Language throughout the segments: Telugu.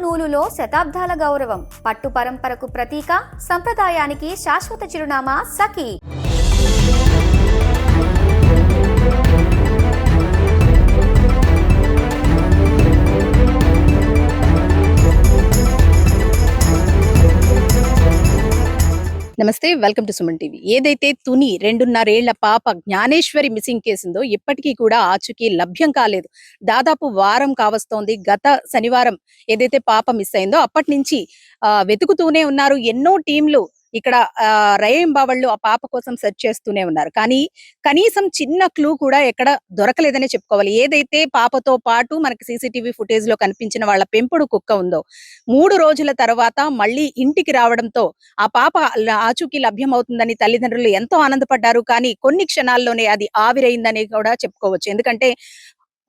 నూలులో శతాబ్దాల గౌరవం, పట్టు పరంపరకు ప్రతీక, సంప్రదాయానికి శాశ్వత చిరునామా సఖీ. నమస్తే, వెల్కమ్ టు సుమన్ టీవీ. ఏదైతే తుని 2.5 ఏళ్ల పాప జ్ఞానేశ్వరి మిస్సింగ్ కేసు ఉందో ఇప్పటికీ కూడా ఆచూకీ లభ్యం కాలేదు. దాదాపు వారం కావస్తోంది. గత శనివారం ఏదైతే పాప మిస్ అయిందో అప్పటి నుంచి వెతుకుతూనే ఉన్నారు. ఎన్నో టీంలు ఇక్కడ రయంబావళ్ళు ఆ పాప కోసం సెర్చ్ చేస్తూనే ఉన్నారు. కానీ కనీసం చిన్న క్లూ కూడా ఎక్కడ దొరకలేదనే చెప్పుకోవాలి. ఏదైతే పాపతో పాటు మనకి సీసీటీవీ ఫుటేజ్ లో కనిపించిన వాళ్ళ పెంపుడు కుక్క ఉందో 3 రోజుల తర్వాత మళ్ళీ ఇంటికి రావడంతో ఆ పాప ఆచూకీ లభ్యమవుతుందని తల్లిదండ్రులు ఎంతో ఆనందపడ్డారు. కానీ కొన్ని క్షణాల్లోనే అది ఆవిరైందని కూడా చెప్పుకోవచ్చు. ఎందుకంటే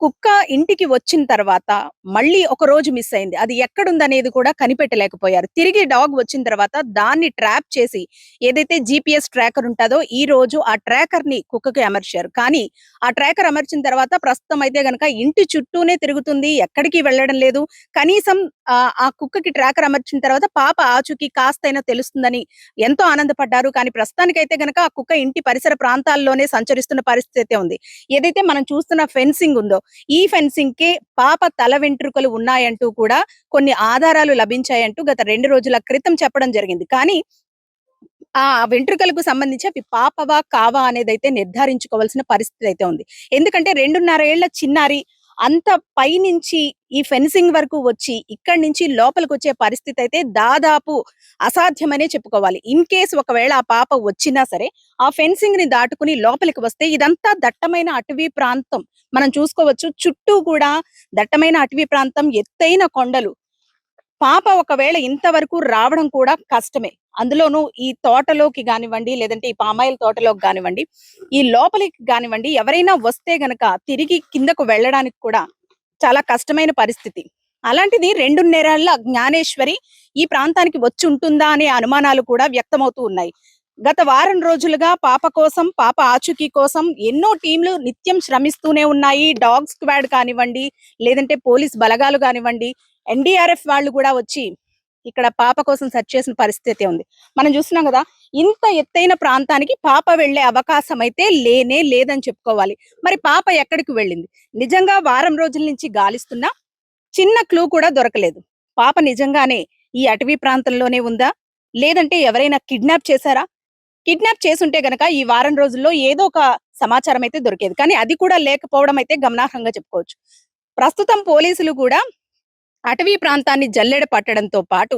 కుక్క ఇంటికి వచ్చిన తర్వాత మళ్ళీ ఒక రోజు మిస్ అయింది. అది ఎక్కడుందనేది కూడా కనిపెట్టలేకపోయారు. తిరిగి డాగ్ వచ్చిన తర్వాత దాన్ని ట్రాప్ చేసి ఏదైతే GPS ట్రాకర్ ఉంటుందో ఈ రోజు ఆ ట్రాకర్ ని కుక్కకి అమర్చారు. కానీ ఆ ట్రాకర్ అమర్చిన తర్వాత ప్రస్తుతం అయితే గనక ఇంటి చుట్టూనే తిరుగుతుంది, ఎక్కడికి వెళ్ళడం లేదు. కనీసం ఆ కుక్కకి ట్రాకర్ అమర్చిన తర్వాత పాప ఆచూకీ కాస్తైనా తెలుస్తుందని ఎంతో ఆనందపడ్డారు. కానీ ప్రస్తుతానికైతే గనక ఆ కుక్క ఇంటి పరిసర ప్రాంతాల్లోనే సంచరిస్తున్న పరిస్థితి అయితే ఉంది. ఏదైతే మనం చూస్తున్న ఫెన్సింగ్ ఉందో ఈ ఫెన్సింగ్ కి పాప తల వెంట్రుకలు ఉన్నాయంటూ కూడా కొన్ని ఆధారాలు లభించాయంటూ గత 2 రోజుల క్రితం చెప్పడం జరిగింది. కానీ ఆ వెంట్రుకలకు సంబంధించి అవి పాపవా కావా అనేది అయితే నిర్ధారించుకోవాల్సిన పరిస్థితి అయితే ఉంది. ఎందుకంటే 2.5 ఏళ్ల చిన్నారి అంత పైనుంచి ఈ ఫెన్సింగ్ వరకు వచ్చి ఇక్కడి నుంచి లోపలికి వచ్చే పరిస్థితి అయితే దాదాపు అసాధ్యమనే చెప్పుకోవాలి. ఇన్ కేస్ ఒకవేళ ఆ పాప వచ్చినా సరే ఆ ఫెన్సింగ్ ని దాటుకుని లోపలికి వస్తే ఇదంతా దట్టమైన అటవీ ప్రాంతం మనం చూసుకోవచ్చు. చుట్టూ కూడా దట్టమైన అటవీ ప్రాంతం, ఎత్తైన కొండలు. పాప ఒకవేళ ఇంతవరకు రావడం కూడా కష్టమే. అందులోనూ ఈ తోటలోకి కానివ్వండి, లేదంటే ఈ పామాయిల్ తోటలోకి కానివ్వండి, ఈ లోపలికి కానివ్వండి, ఎవరైనా వస్తే గనక తిరిగి కిందకు వెళ్ళడానికి కూడా చాలా కష్టమైన పరిస్థితి. అలాంటిది 2.5 ఏళ్ల జ్ఞానేశ్వరి ఈ ప్రాంతానికి వచ్చి ఉంటుందా అనే అనుమానాలు కూడా వ్యక్తమవుతూ ఉన్నాయి. గత వారం రోజులుగా పాప కోసం, పాప ఆచూకీ కోసం ఎన్నో టీంలు నిత్యం శ్రమిస్తూనే ఉన్నాయి. డాగ్ స్క్వాడ్ కానివ్వండి, లేదంటే పోలీస్ బలగాలు కానివ్వండి, NDRF వాళ్ళు కూడా వచ్చి ఇక్కడ పాప కోసం సెర్చ్ చేసిన పరిస్థితి ఉంది. మనం చూస్తున్నాం కదా, ఇంత ఎత్తైన ప్రాంతానికి పాప వెళ్లే అవకాశం అయితే లేనే లేదని చెప్పుకోవాలి. మరి పాప ఎక్కడికి వెళ్ళింది? నిజంగా వారం రోజుల నుంచి గాలిస్తున్నా చిన్న క్లూ కూడా దొరకలేదు. పాప నిజంగానే ఈ అటవీ ప్రాంతంలోనే ఉందా, లేదంటే ఎవరైనా కిడ్నాప్ చేశారా? కిడ్నాప్ చేసుంటే గనక ఈ వారం రోజుల్లో ఏదో ఒక సమాచారం అయితే దొరికేది. కానీ అది కూడా లేకపోవడం అయితే గమనార్హంగా చెప్పుకోవచ్చు. ప్రస్తుతం పోలీసులు కూడా అటవీ ప్రాంతాన్ని జల్లెడ పట్టడంతో పాటు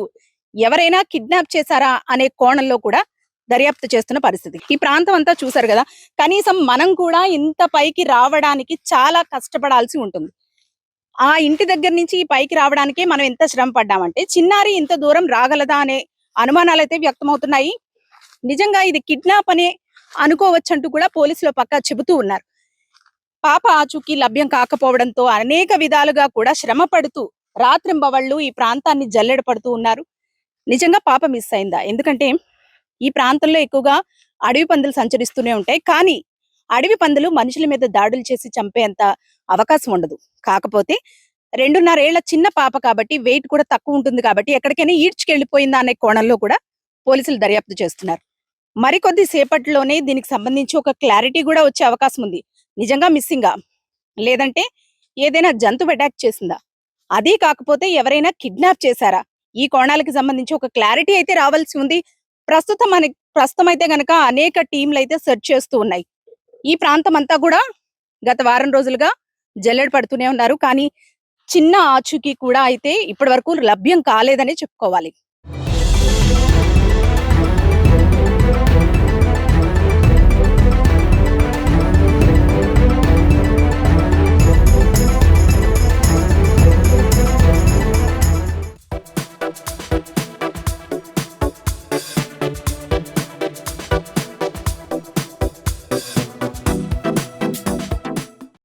ఎవరైనా కిడ్నాప్ చేశారా అనే కోణంలో కూడా దర్యాప్తు చేస్తున్న పరిస్థితి. ఈ ప్రాంతం అంతా చూసారు కదా, కనీసం మనం కూడా ఇంత పైకి రావడానికి చాలా కష్టపడాల్సి ఉంటుంది. ఆ ఇంటి దగ్గర నుంచి ఈ పైకి రావడానికే మనం ఎంత శ్రమ పడ్డామంటే చిన్నారి ఇంత దూరం రాగలదా అనే అనుమానాలు అయితే వ్యక్తమవుతున్నాయి. నిజంగా ఇది కిడ్నాప్ అనే అనుకోవచ్చంటూ కూడా పోలీసులు పక్కా చెబుతూ ఉన్నారు. పాప ఆచూకీ లభ్యం కాకపోవడంతో అనేక విధాలుగా కూడా శ్రమ పడుతూ రాత్రింబవళ్ళు ఈ ప్రాంతాన్ని జల్లెడ పడుతూ ఉన్నారు. నిజంగా పాప మిస్ అయిందా? ఎందుకంటే ఈ ప్రాంతంలో ఎక్కువగా అడవి పందులు సంచరిస్తూనే ఉంటాయి. కానీ అడవి పందులు మనుషుల మీద దాడులు చేసి చంపేంత అవకాశం ఉండదు. కాకపోతే 2.5 ఏళ్ల చిన్న పాప కాబట్టి వెయిట్ కూడా తక్కువ ఉంటుంది కాబట్టి ఎక్కడికైనా ఈడ్చుకెళ్లిపోయిందా అనే కోణంలో కూడా పోలీసులు దర్యాప్తు చేస్తున్నారు. మరికొద్ది సేపట్లోనే దీనికి సంబంధించి ఒక క్లారిటీ కూడా వచ్చే అవకాశం ఉంది. నిజంగా మిస్సింగా, లేదంటే ఏదైనా జంతువు అటాక్ చేసిందా, అదే కాకపోతే ఎవరైనా కిడ్నాప్ చేశారా, ఈ కోణాలకు సంబంధించి ఒక క్లారిటీ అయితే రావాల్సి ఉంది. ప్రస్తుతం అయితే గనక అనేక టీంలు అయితే సెర్చ్ చేస్తూ ఉన్నాయి. ఈ ప్రాంతం అంతా కూడా గత వారం రోజులుగా జల్లెడ పడుతూనే ఉన్నారు. కానీ చిన్న ఆచూకీ కూడా అయితే ఇప్పటి వరకు లభ్యం కాలేదని చెప్పుకోవాలి.